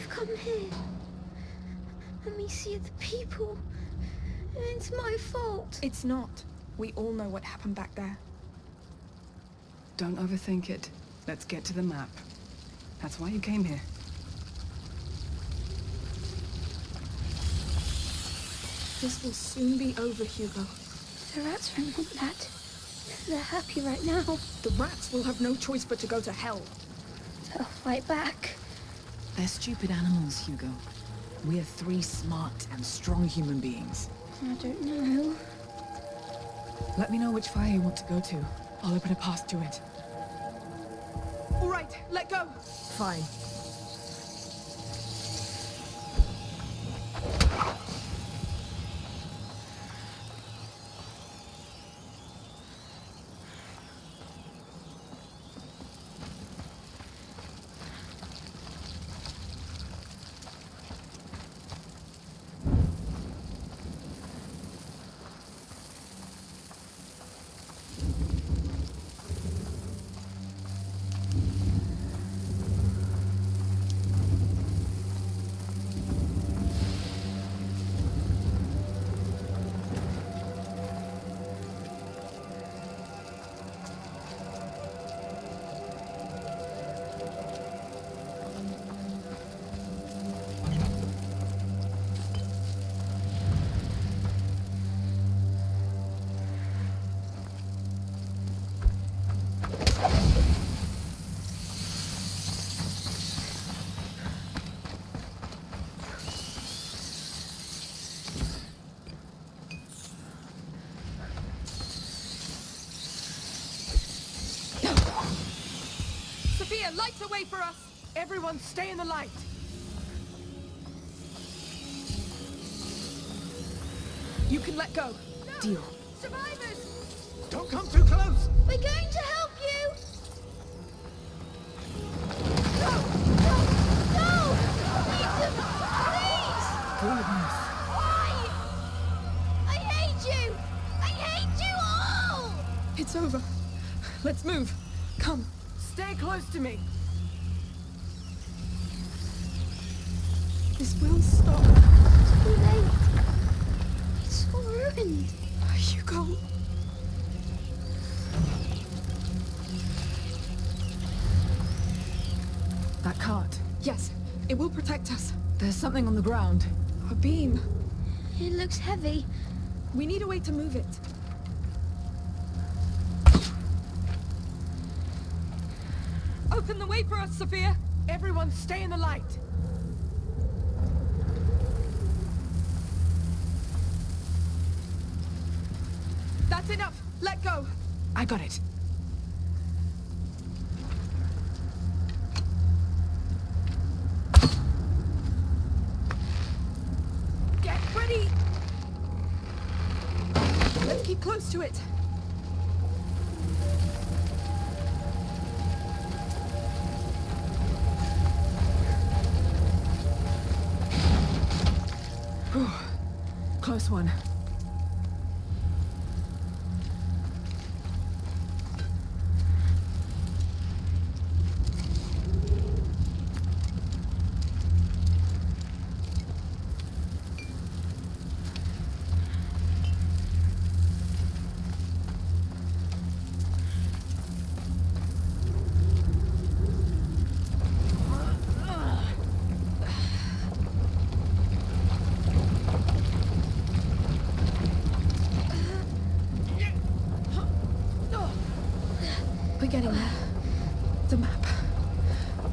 We've come here. Amicia, the people. It's my fault. It's not. We all know what happened back there. Don't overthink it. Let's get to the map. That's why you came here. This will soon be over, Hugo. The rats won't want that. They're happy right now. The rats will have no choice but to go to hell. They'll fight back. They're stupid animals, Hugo. We are 3 smart and strong human beings. I don't know. Let me know which fire you want to go to. I'll open a path to it. All right, let go. Fine. Sophia, light the way for us! Everyone stay in the light! You can let go. No. Deal. Survivors! Don't come too close! We're going to help you! No! Ethan, please! Goodness. Why? I hate you! I hate you all! It's over. Let's move. Come. Stay close to me. This will stop. Too late. It's all ruined. Hugo. That cart. Yes, it will protect us. There's something on the ground. A beam. It looks heavy. We need a way to move it. Open the way for us, Sophia! Everyone stay in the light! That's enough! Let go! I got it. Get ready! Let's keep close to it. Close one. We're getting there. The map.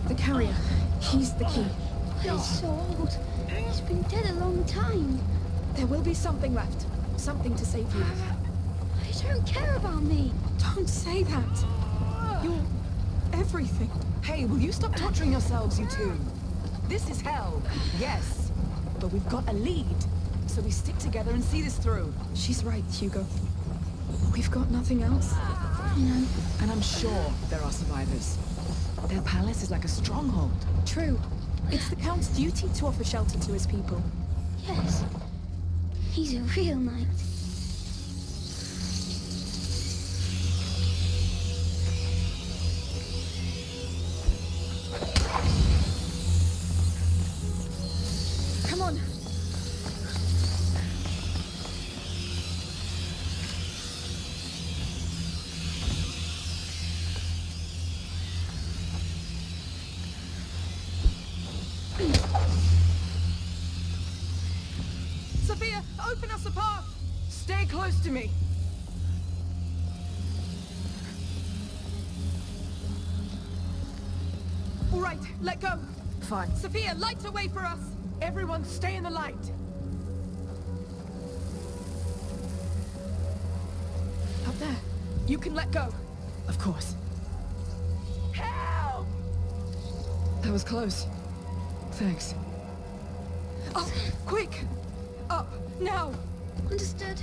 The carrier. He's the key. It's so old. It's been dead a long time. There will be something left. Something to save you. They don't care about me. Don't say that. You're everything. Hey, will you stop torturing yourselves, you two? This is hell, yes. But we've got a lead. So we stick together and see this through. She's right, Hugo. We've got nothing else. No. And I'm sure there are survivors. Their palace is like a stronghold. True. It's the Count's duty to offer shelter to his people. Yes. He's a real knight. Open us a path! Stay close to me! All right, let go! Fine. Sophia, light a way for us! Everyone, stay in the light! Up there. You can let go! Of course. Help! That was close. Thanks. Up! Quick! Up! Now! Understood.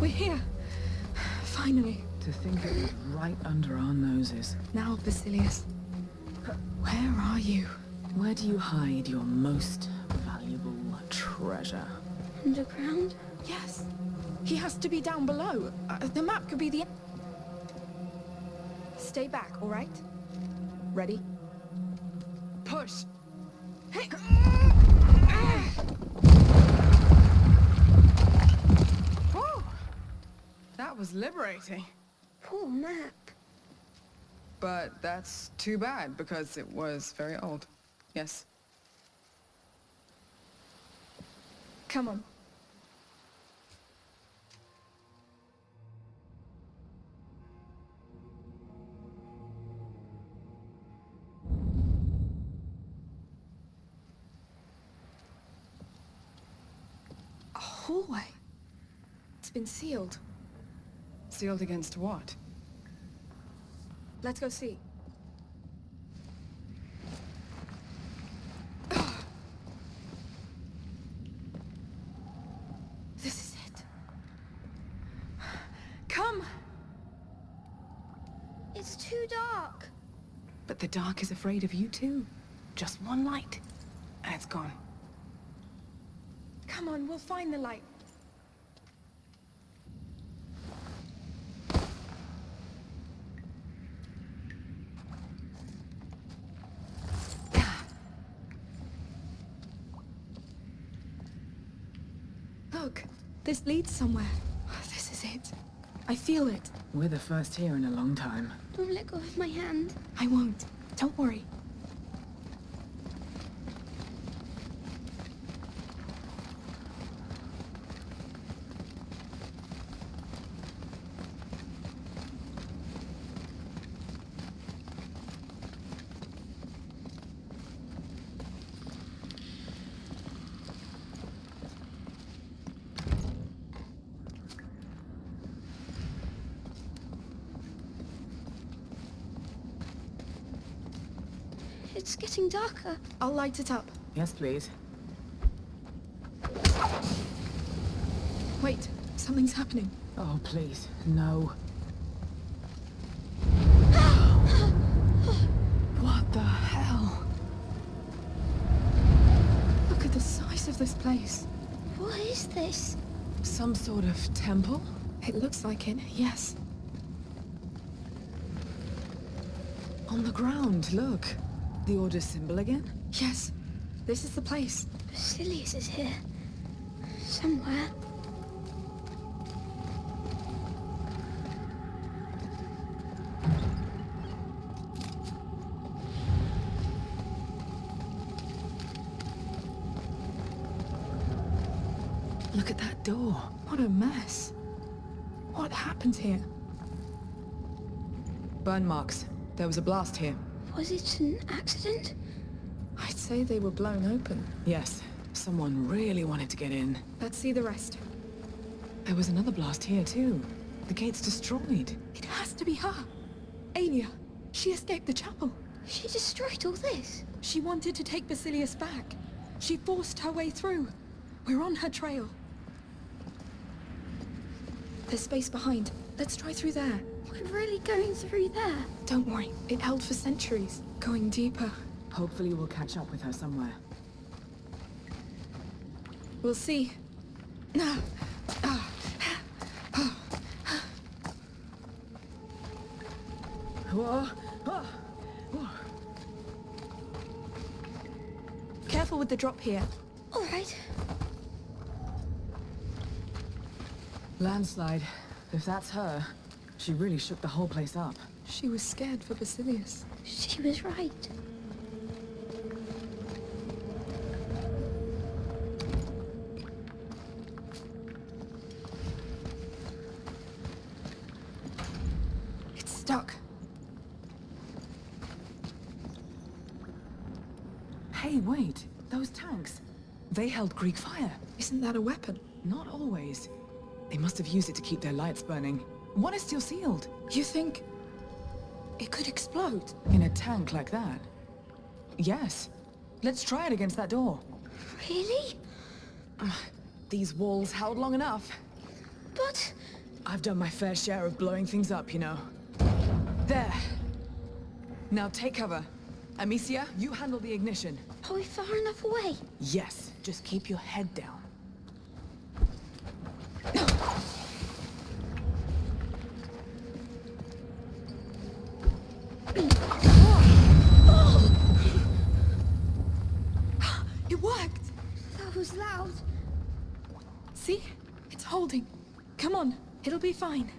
We're here. Finally. To think it was right under our noses. Now, Basilius. Where are you? Where do you hide your most valuable treasure? Underground? Yes. He has to be down below. The map could be the... Stay back, all right? Ready? Push! Hey! Whew. That was liberating. Poor map. But that's too bad, because it was very old. Yes. Come on. A hallway. It's been sealed. Sealed against what? Let's go see. This is it. Come! It's too dark. But the dark is afraid of you too. Just one light, and it's gone. Come on, we'll find the light. Look, this leads somewhere. This is it. I feel it. We're the first here in a long time. Don't let go of my hand. I won't. Don't worry. It's getting darker. I'll light it up. Yes, please. Wait, something's happening. Oh, please, no. What the hell? Look at the size of this place. What is this? Some sort of temple? It looks like it, yes. On the ground, look. The Order's symbol again? Yes, this is the place. Basilius is here. Somewhere. Look at that door. What a mess. What happened here? Burn marks. There was a blast here. Was it an accident? I'd say they were blown open. Yes, someone really wanted to get in. Let's see the rest. There was another blast here too. The gate's destroyed. It has to be her. Aelia. She escaped the chapel. She destroyed all this. She wanted to take Basilius back. She forced her way through. We're on her trail. There's space behind. Let's try through there. We're really going through there. Don't worry. It held for centuries. Going deeper. Hopefully we'll catch up with her somewhere. We'll see. No. Whoa. Ah. Whoa. Careful with the drop here. All right. Landslide. If that's her, she really shook the whole place up. She was scared for Basilius. She was right. stuck. Hey, wait. Those tanks. They held Greek fire. Isn't that a weapon? Not always. They must have used it to keep their lights burning. One is still sealed. You think it could explode? In a tank like that? Yes. Let's try it against that door. Really? These walls held long enough. But... I've done my fair share of blowing things up, you know. There. Now take cover. Amicia, you handle the ignition. Are we far enough away? Yes, just keep your head down. It worked! That was loud. See? It's holding. Come on, it'll be fine.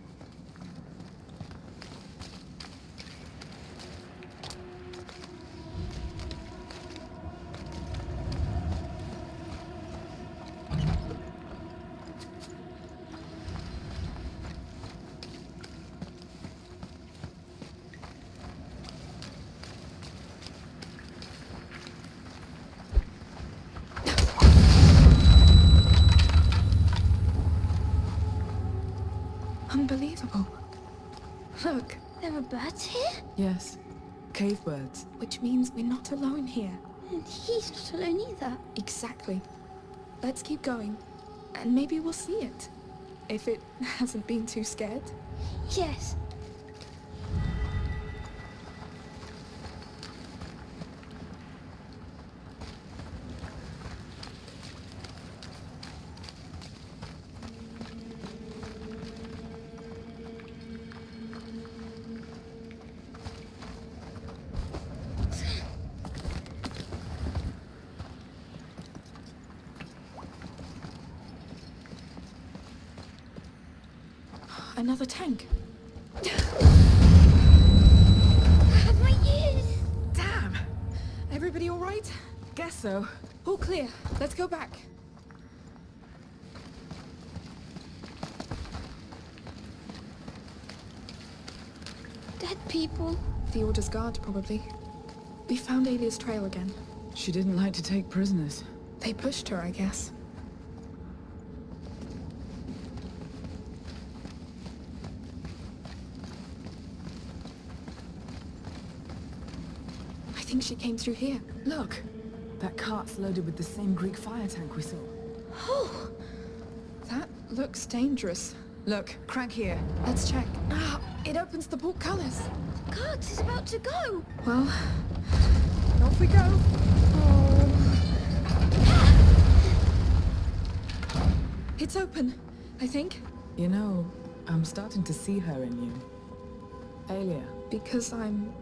Unbelievable. Look, There are birds here? Yes. Cave birds. which means we're not alone here. And he's not alone either. Exactly. Let's keep going, and maybe we'll see it. If it hasn't been too scared. Yes. Another tank. My ears! Damn! Everybody all right? Guess so. All clear. Let's go back. Dead people. The Order's guard, probably. We found Alia's trail again. She didn't like to take prisoners. They pushed her, I guess. I think she came through here. Look! That cart's loaded with the same Greek fire tank we saw. Oh! That looks dangerous. Look, crank here. Let's check. Ah, it opens the portcullis. God, it's about to go! Well, off we go. Oh. It's open, I think. You know, I'm starting to see her in you. Alia, Because I'm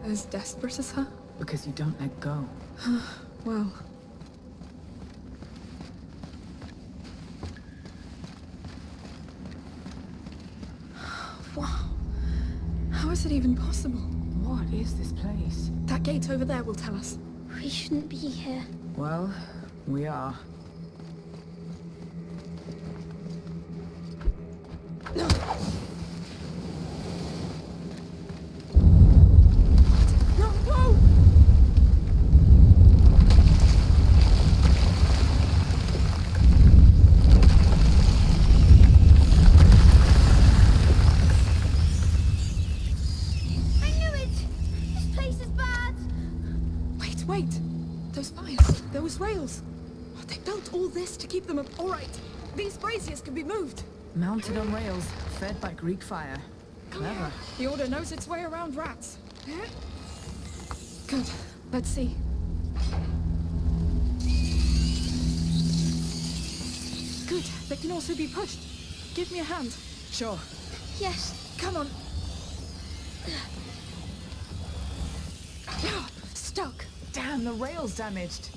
as desperate as her? because you don't let go. Well... Wow. How is it even possible? What is this place? That gate over there will tell us. We shouldn't be here. Well, we are. No! No, whoa! I knew it! This place is bad! Wait. Those fires. Those rails. Oh, they built all this to keep them up. All right. These braziers can be moved. Mounted on rails, fed by Greek fire. Clever. The Order knows its way around rats. Good. Let's see. Good. They can also be pushed. Give me a hand. Sure. Yes. Come on. Stuck. Damn, the rail's damaged.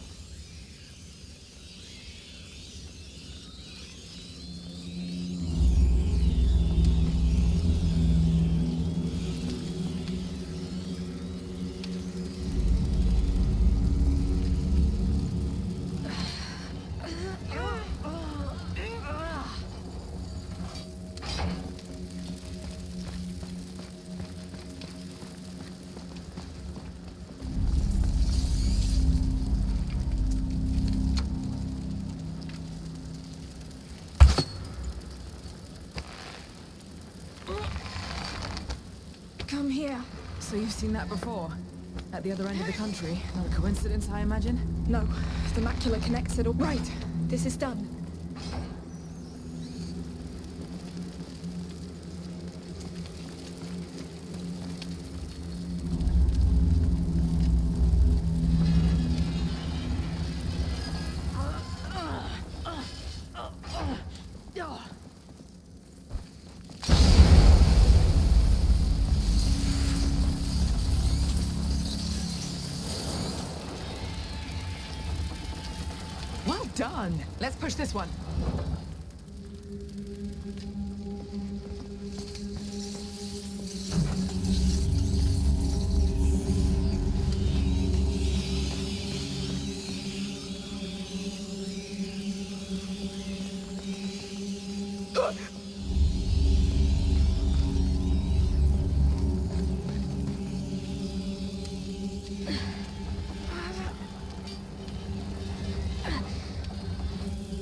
Yeah. So you've seen that before? At the other end of the country? Not a coincidence, I imagine? No, the macula connects it all. Right, this is done. Well done! Let's push this one.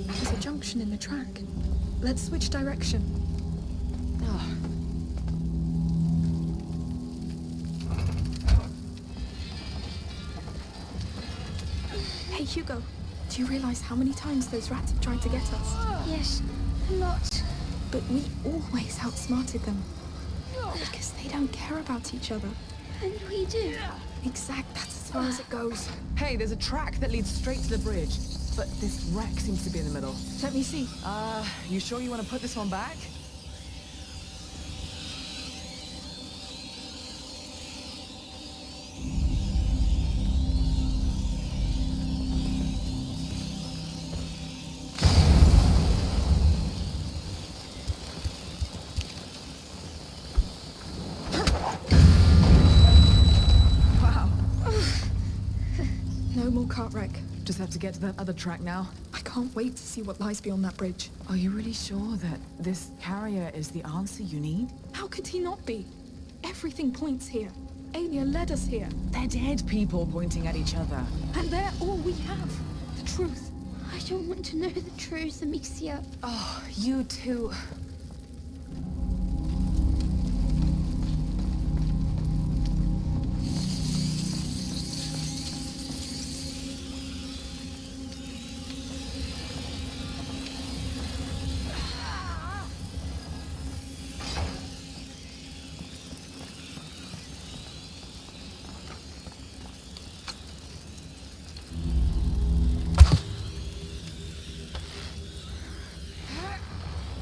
There's a junction in the track. Let's switch direction. Oh. Hey, Hugo. Do you realize how many times those rats have tried to get us? Yes, a lot. But we always outsmarted them. Because they don't care about each other. And we do. Exact, that's as far as it goes. Hey, there's a track that leads straight to the bridge. But this wreck seems to be in the middle. Let me see. You sure you want to put this one back? Wow. No more cart wreck. Just have to get to that other track now. I can't wait to see what lies beyond that bridge. Are you really sure that this carrier is the answer you need? How could he not be? Everything points here. Alia led us here. They're dead people pointing at each other. And they're all we have. The truth. I don't want to know the truth, Amicia. Oh, you two.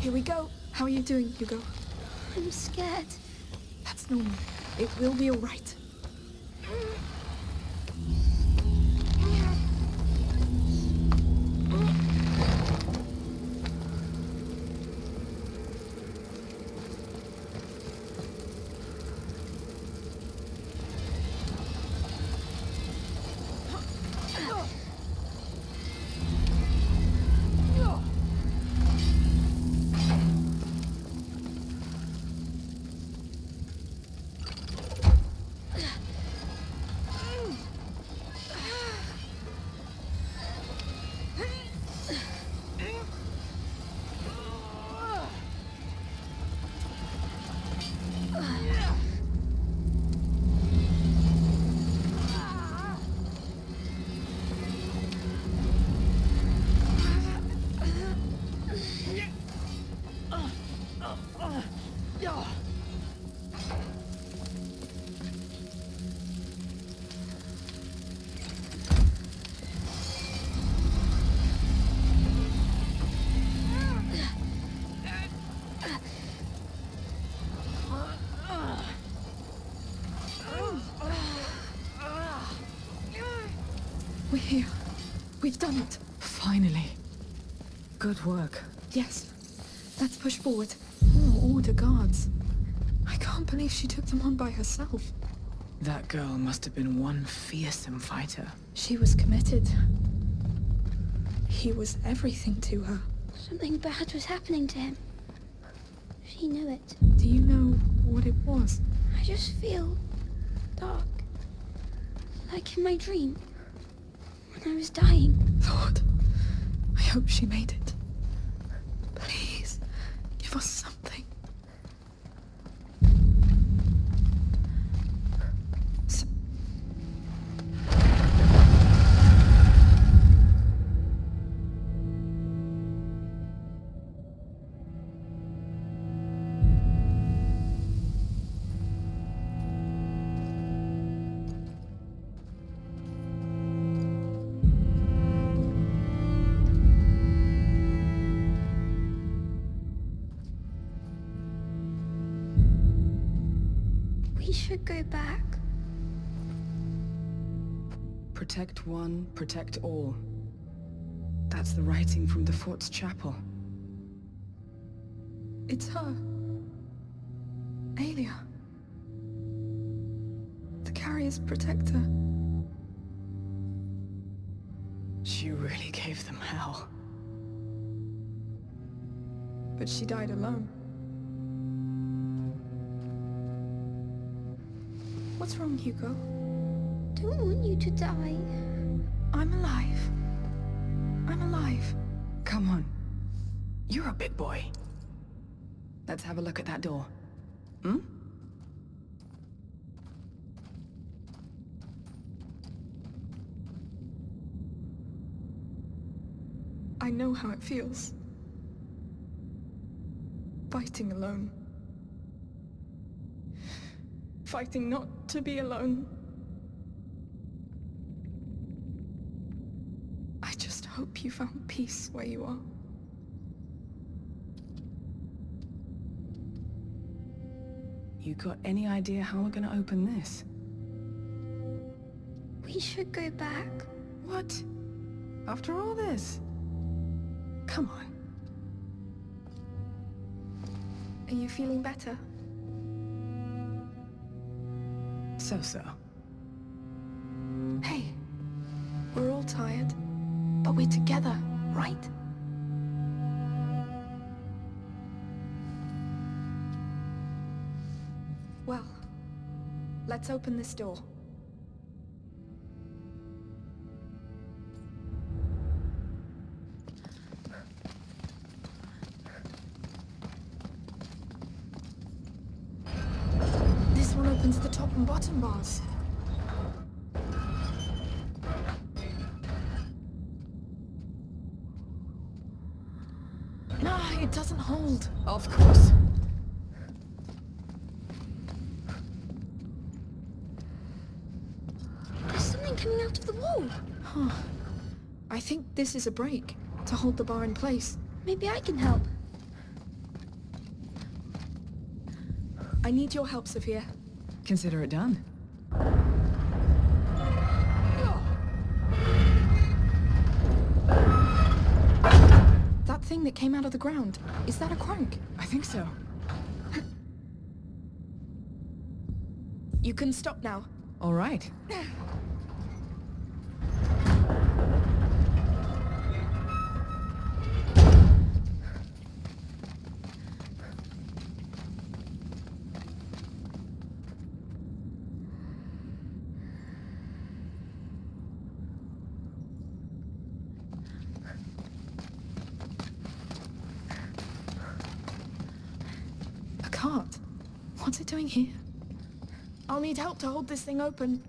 Here we go. How are you doing, Hugo? I'm scared. That's normal. It will be all right. We're here. We've done it. Finally. Good work. Yes. Let's push forward. More Order guards. I can't believe she took them on by herself. That girl must have been one fearsome fighter. She was committed. He was everything to her. Something bad was happening to him. She knew it. Do you know what it was? I just feel dark. Like in my dream. When I was dying. Lord, I hope she made it. Please, give us something. We should go back. Protect one, protect all. That's the writing from the fort's chapel. It's her. Aelia. The carrier's protector. She really gave them hell. But she died alone. What's wrong, Hugo? Don't want you to die. I'm alive. I'm alive. Come on. You're a big boy. Let's have a look at that door. Hmm? I know how it feels. Fighting alone. Fighting not to be alone. I just hope you found peace where you are. You got any idea how we're gonna open this? We should go back. What? After all this? Come on. Are you feeling better? So-so. Hey, we're all tired, but we're together, right? Well, let's open this door. This one opens the top and bottom bars. No, it doesn't hold. Of course. There's something coming out of the wall. Huh. I think this is a break to hold the bar in place. Maybe I can help. I need your help, Sophia. Consider it done. That thing that came out of the ground, is that a crank? I think so. You can stop now. All right. A cart? What's it doing here? I'll need help to hold this thing open.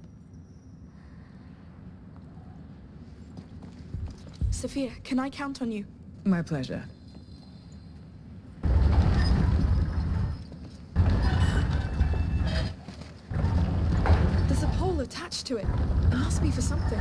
Sophia, can I count on you? My pleasure. There's a pole attached to it. It must be for something.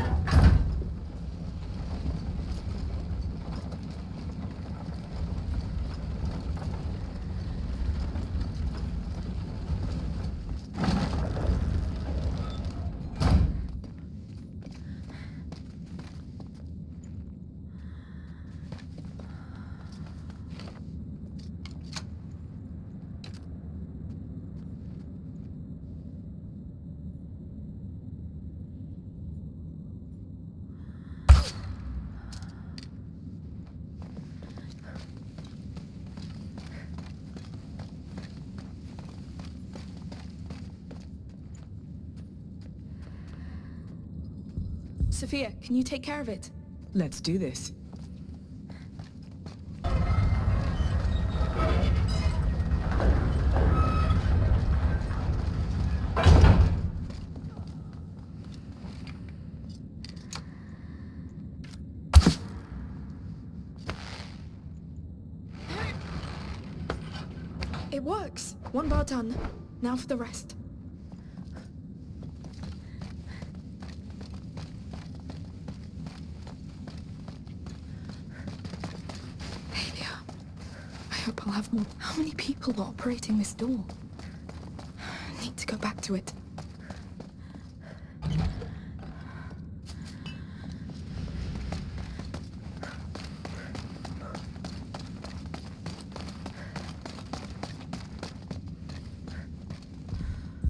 Sophia, can you take care of it? Let's do this. It works. One bar done. Now for the rest. Aelia, I hope I'll have more. How many people are operating this door? I need to to go back to it.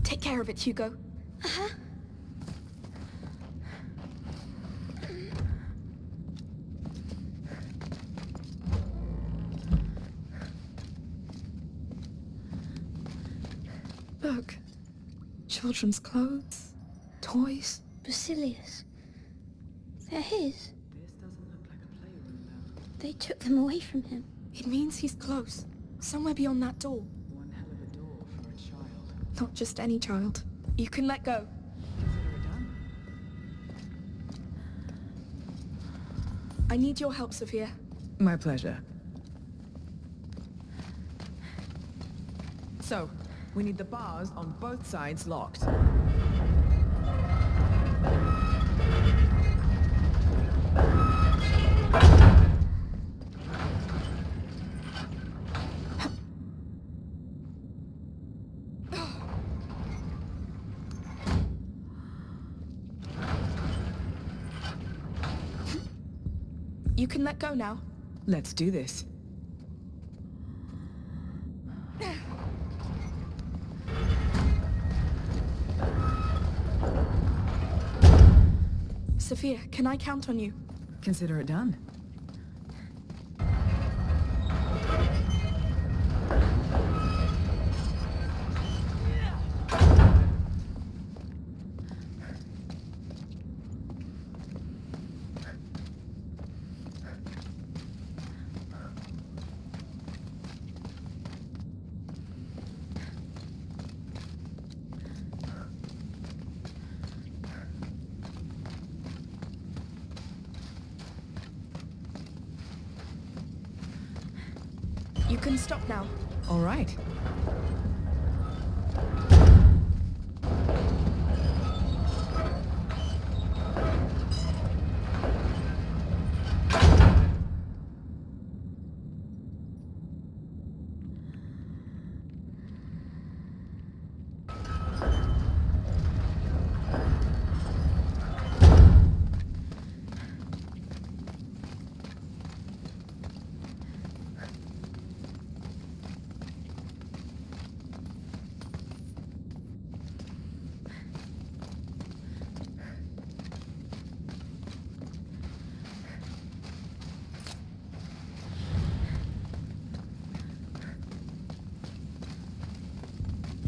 Take care of it, Hugo. Uh-huh. Look. Children's clothes, toys. Basilius. They're his. This doesn't look like a playroom now. They took them away from him. It means he's close. Somewhere beyond that door. One hell of a door for a child. Not just any child. You can let go. Consider it done. I need your help, Sophia. My pleasure. So, we need the bars on both sides locked. You can let go now. Let's do this. Sophia, can I count on you? Consider it done. You can stop now. All right.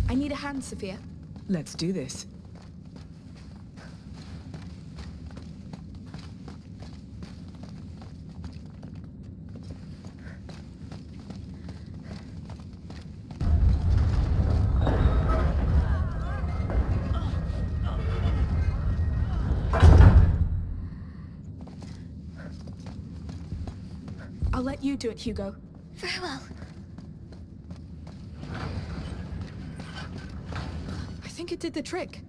I need a hand, Sophia. Let's do this. I'll let you do it, Hugo. Very well. I think it did the trick.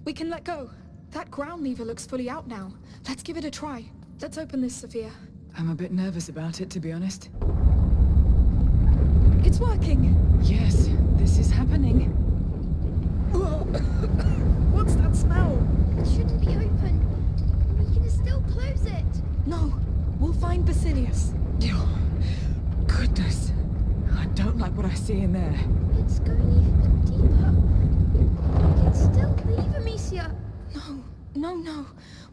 We can let go. That ground lever looks fully out now. Let's give it a try. Let's open this, Sophia. I'm a bit nervous about it, to be honest. It's working! Yes, this is happening. What's that smell? It shouldn't be open. We can still close it. No, we'll find Basilius. Oh, goodness. I don't like what I see in there. It's going even deeper. We can still leave Amicia. No.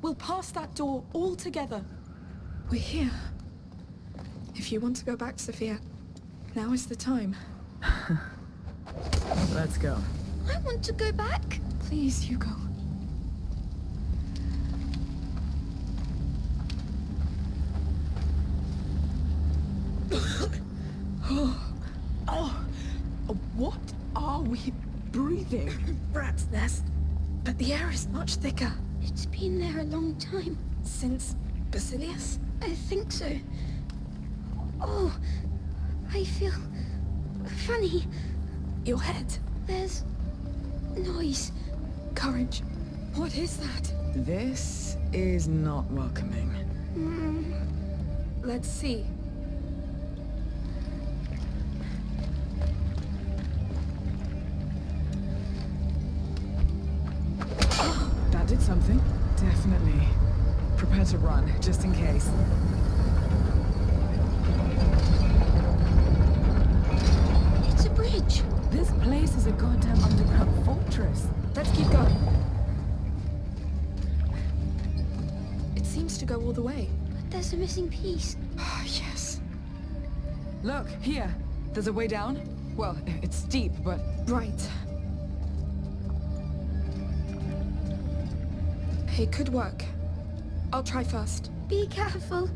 We'll pass that door all together. We're here. If you want to go back, Sophia, now is the time. Let's go. I want to go back. Please, Hugo. What are we breathing? Rat's nest. But the air is much thicker. It's been there a long time. Since Basilius? I think so. Oh, I feel funny. Your head. There's noise. Courage. What is that? This is not welcoming. Let's see. Definitely. Prepare to run, just in case. It's a bridge. This place is a goddamn underground fortress. Let's keep going. It seems to go all the way. But there's a missing piece. Yes. Look, here. There's a way down. Well, it's steep, but... Right. It could work. I'll try first. Be careful.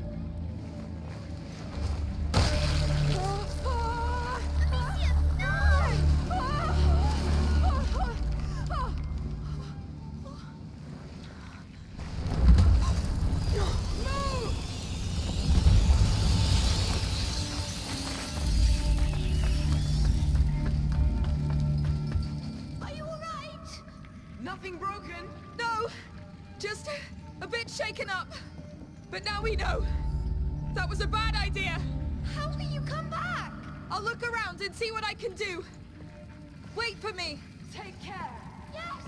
Are you all right? Nothing broken? No! Just a bit shaken up. But now we know. That was a bad idea. How will you come back? I'll look around and see what I can do. Wait for me. Take care. Yes.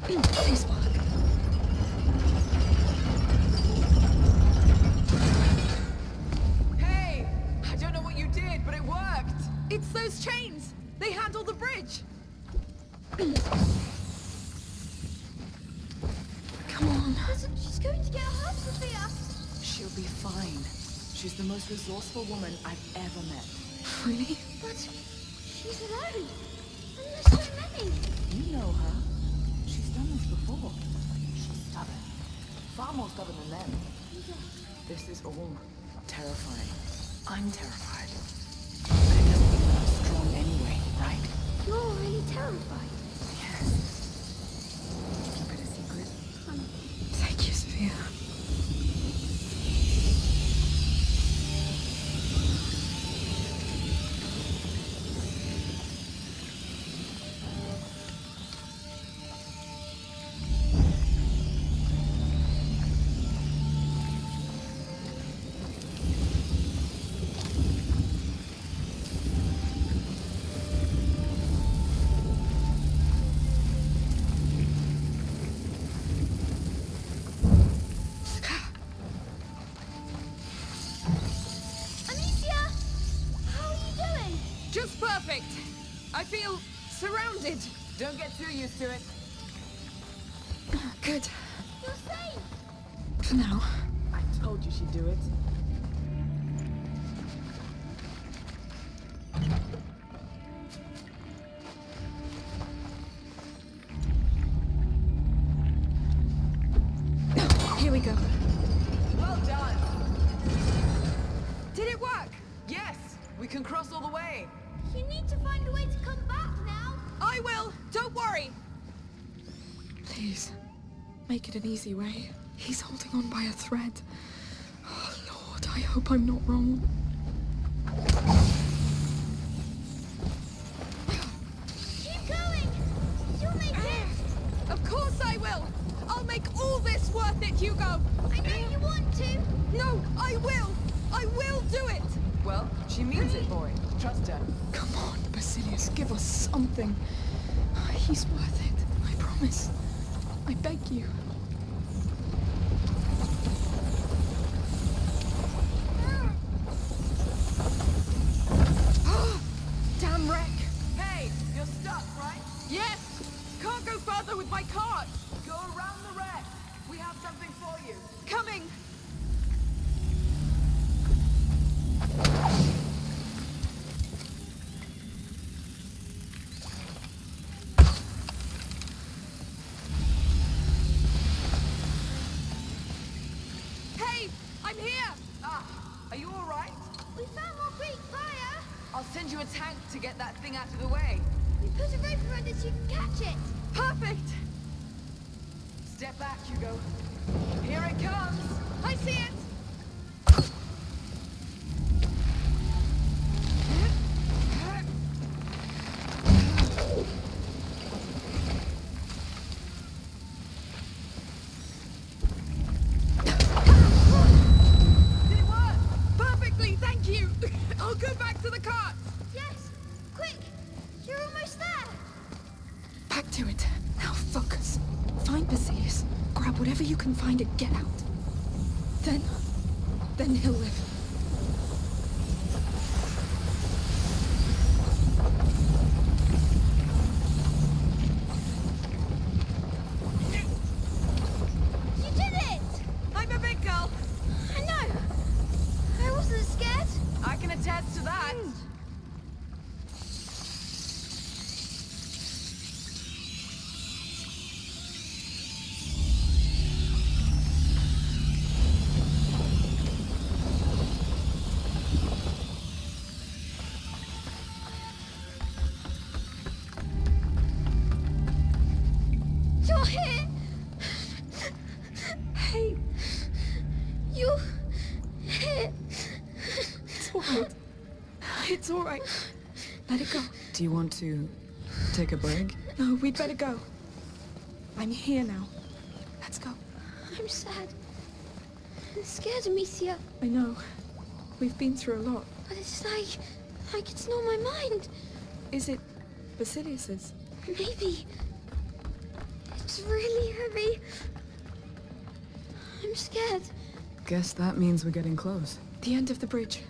Please work. Hey! I don't know what you did, but it worked! It's those chains. They handle the bridge. Come on. She's going to get hurt, Sophia. She'll be fine. She's the most resourceful woman I've ever met. Really? But she's alone. And there's so many. You know her. She's done this before. She's stubborn. Far more stubborn than them. This is all terrifying. I'm terrified. But it doesn't mean that I'm strong anyway, right? You're really terrified. Yes. Keep it a secret. Thank you, Sophia. Amicia! How are you doing? Just perfect. I feel surrounded. Don't get too used to it. Good. You're safe. For now. I told you she'd do it. Here we go. Well done! Did it work? Yes! We can cross all the way! You need to find a way to come back now. I will. Don't worry. Please, make it an easy way. He's holding on by a thread. Oh, Lord, I hope I'm not wrong. Keep going. You'll make it. Of course I will. I'll make all this worth it, Hugo. I know you want to. No, I will. I will do it. Well, she means it, boy. Trust her. Come on, Basilius, give us something. He's worth it. I promise. I beg you. Damn wreck. Hey! You're stuck, right? Yes. Can't go further with my cart. Go around the wreck! We have something for you! Coming. Hey, I'm here. Ah! Are you alright? We found more Greek fire. I'll send you a tank to get that thing out of the way. We put a rope around it so you can catch it. Perfect. Step back, Hugo. Here it comes! I see it. Whatever you can find and get out. Then he'll live. You did it! I'm a big girl. I know. I wasn't scared. I can attest to that. You're here. Hey, You're here. it's all right. It's all right. Let it go. Do you want to take a break? No, we'd better go. I'm here now. Let's go. I'm sad. I'm scared, Amicia. I know. We've been through a lot. But it's like it's not my mind. Is it Basilius's? Maybe. It's really heavy. I'm scared. Guess that means we're getting close. The end of the bridge.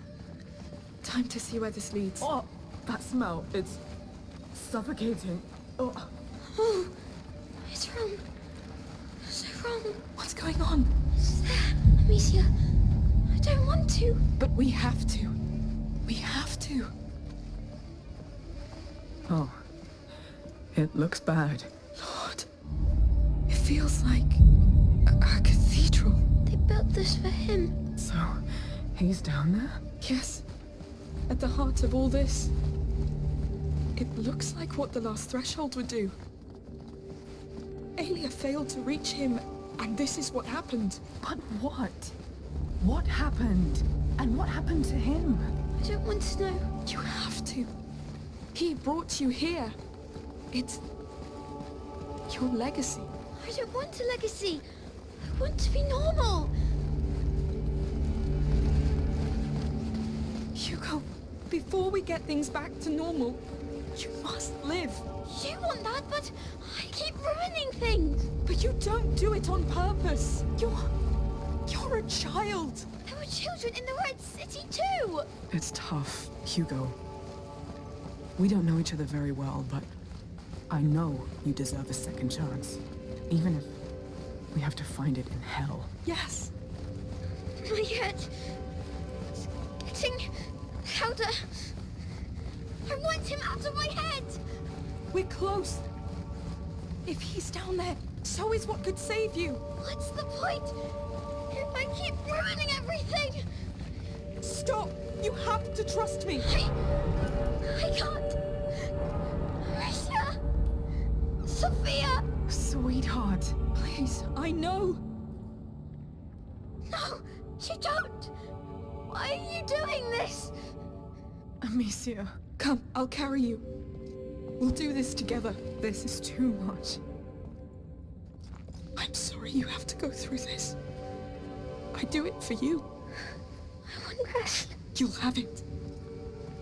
Time to see where this leads. Oh, that smell. It's suffocating. Oh. Oh, it's wrong. So wrong. What's going on? It's there, Amicia. I don't want to. But we have to. We have to. Oh. It looks bad. Lord. It feels like a cathedral. They built this for him. So, he's down there? Yes. At the heart of all this. It looks like what the last threshold would do. Aelia failed to reach him, and this is what happened. But what? What happened? And what happened to him? I don't want to know. You have to. He brought you here. It's your legacy. I don't want a legacy. I want to be normal. Hugo, before we get things back to normal, you must live. You want that, but I keep ruining things. But you don't do it on purpose. You're a child. There were children in the Red City too. It's tough, Hugo. We don't know each other very well, but I know you deserve a second chance. Even if we have to find it in hell. Yes. My head. It's getting louder. I want him out of my head. We're close. If he's down there, so is what could save you. What's the point? If I keep ruining everything. Stop. You have to trust me. I can't. Amicia. Sophia. Sweetheart. Please, I know. No, you don't. Why are you doing this? Amicia. Come, I'll carry you. We'll do this together. This is too much. I'm sorry you have to go through this. I do it for you. I want rest. You'll have it.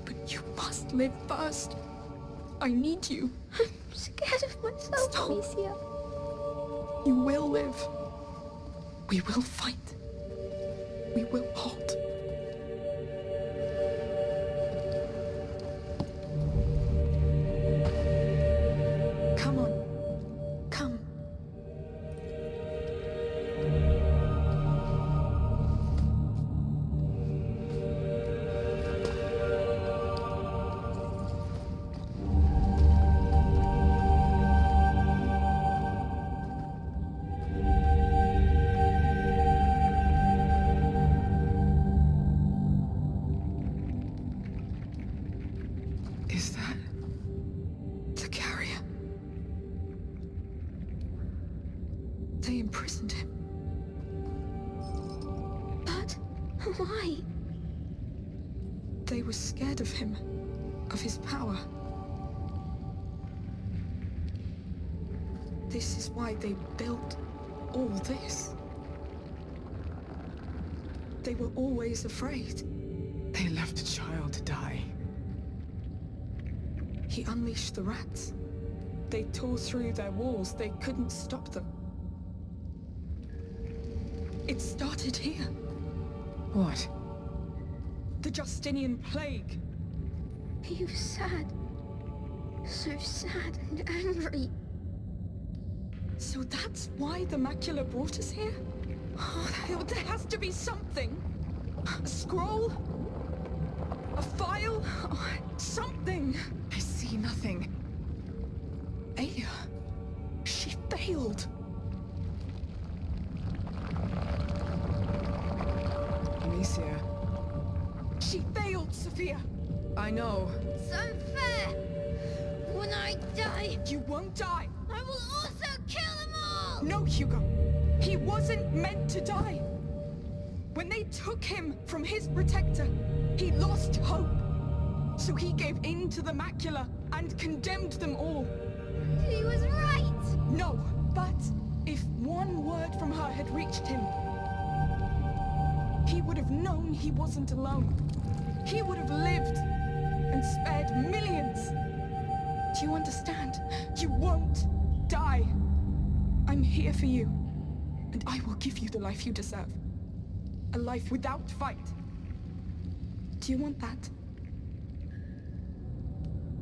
But you must live first. I need you. I'm scared of myself, Stop. Amicia. You will live. We will fight. We will halt. Come on. Come. Is that... The carrier. They imprisoned him. But why? They were scared of him, of his power. This is why they built all this. They were always afraid. They left a child to die. He unleashed the rats. They tore through their walls. They couldn't stop them. It started here. What? The Justinian plague. He was sad. So sad and angry. So that's why the Macula brought us here? Oh, there has to be something. A scroll? A file? Oh, something. I see nothing. Aya. She failed. Amicia. She failed, Sophia. I know. It's unfair. When I die, You won't die. I will also kill them all! No, Hugo. He wasn't meant to die. When they took him from his protector, he lost hope. So he gave in to the Macula and condemned them all. He was right! No, but if one word from her had reached him, he would have known he wasn't alone. He would have lived and spared millions. Do you understand? You won't die. I'm here for you, and I will give you the life you deserve. A life without fight. Do you want that?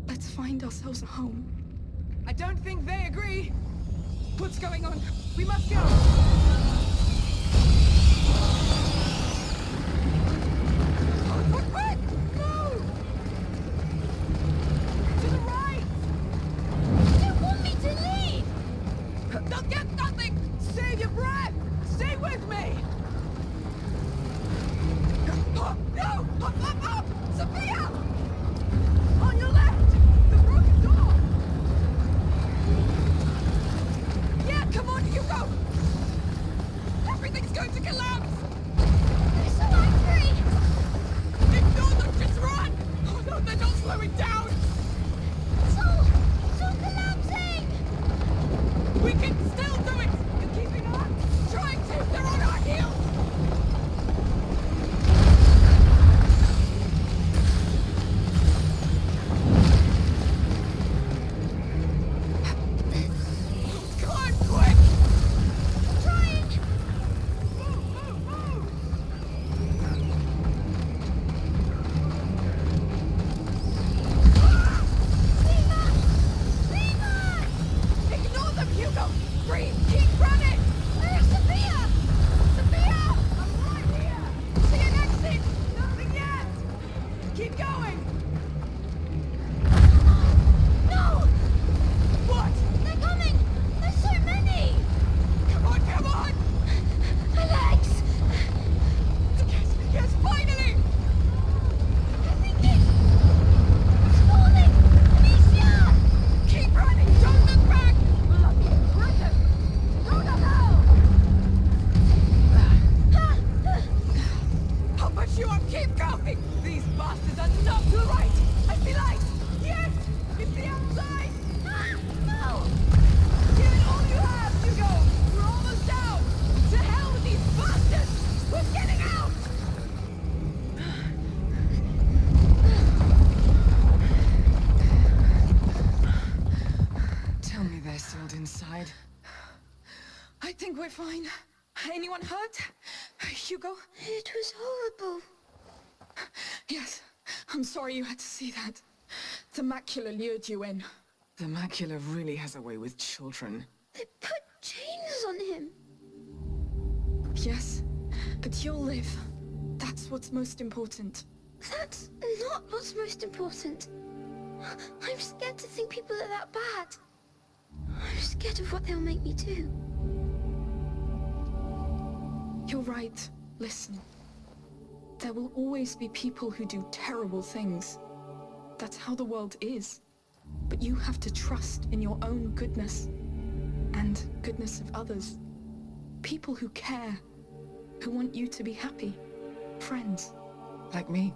Let's find ourselves a home. I don't think they agree. What's going on? We must go! Quick! Move! To the right! You want me to leave? They'll get nothing! Save your breath! Stay with me! Oh, no! Up! Sophia! On your left! The broken door! Yeah, come on, Hugo! Everything's going to collapse! They're so angry! Ignore them! Just run! Oh no, they're not slowing down! It's all collapsing! We can still do it! You're keeping on! Trying to! They're on our heels! Come on, quick! Trying! Move! Leave us! Ignore them, Hugo! Breathe! Keep running! There's Sophia! Sophia! I'm right here! See an exit! Nothing yet! Keep going! No! What? They're coming! There's so many! Come on! My legs! Yes, finally! I think it's falling! Amicia! Keep running! Don't look back! Lucky critter! Go to hell! I'll push you up! Keep going! These bastards are not to the right! I see light! Yes! It's the outside! No! Give it all you have, Hugo! We're almost down! To hell with these bastards! We're getting out! Tell me they're sealed inside. I think we're fine. Anyone hurt? Hugo? It was horrible. Yes. I'm sorry you had to see that. The Macula lured you in. The Macula really has a way with children. They put chains on him. Yes, but you'll live. That's what's most important. That's not what's most important. I'm scared to think people are that bad. I'm scared of what they'll make me do. You're right. Listen. There will always be people who do terrible things. That's how the world is. But you have to trust in your own goodness. And goodness of others. People who care. Who want you to be happy. Friends. Like me.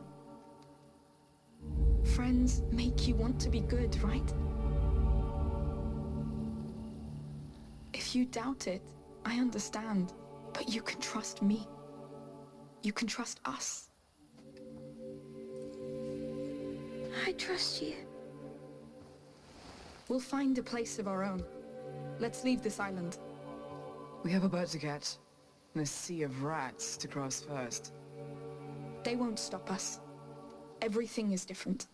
Friends make you want to be good, right? If you doubt it, I understand. But you can trust me. You can trust us. I trust you. We'll find a place of our own. Let's leave this island. We have a boat to get. and a sea of rats to cross first. They won't stop us. Everything is different.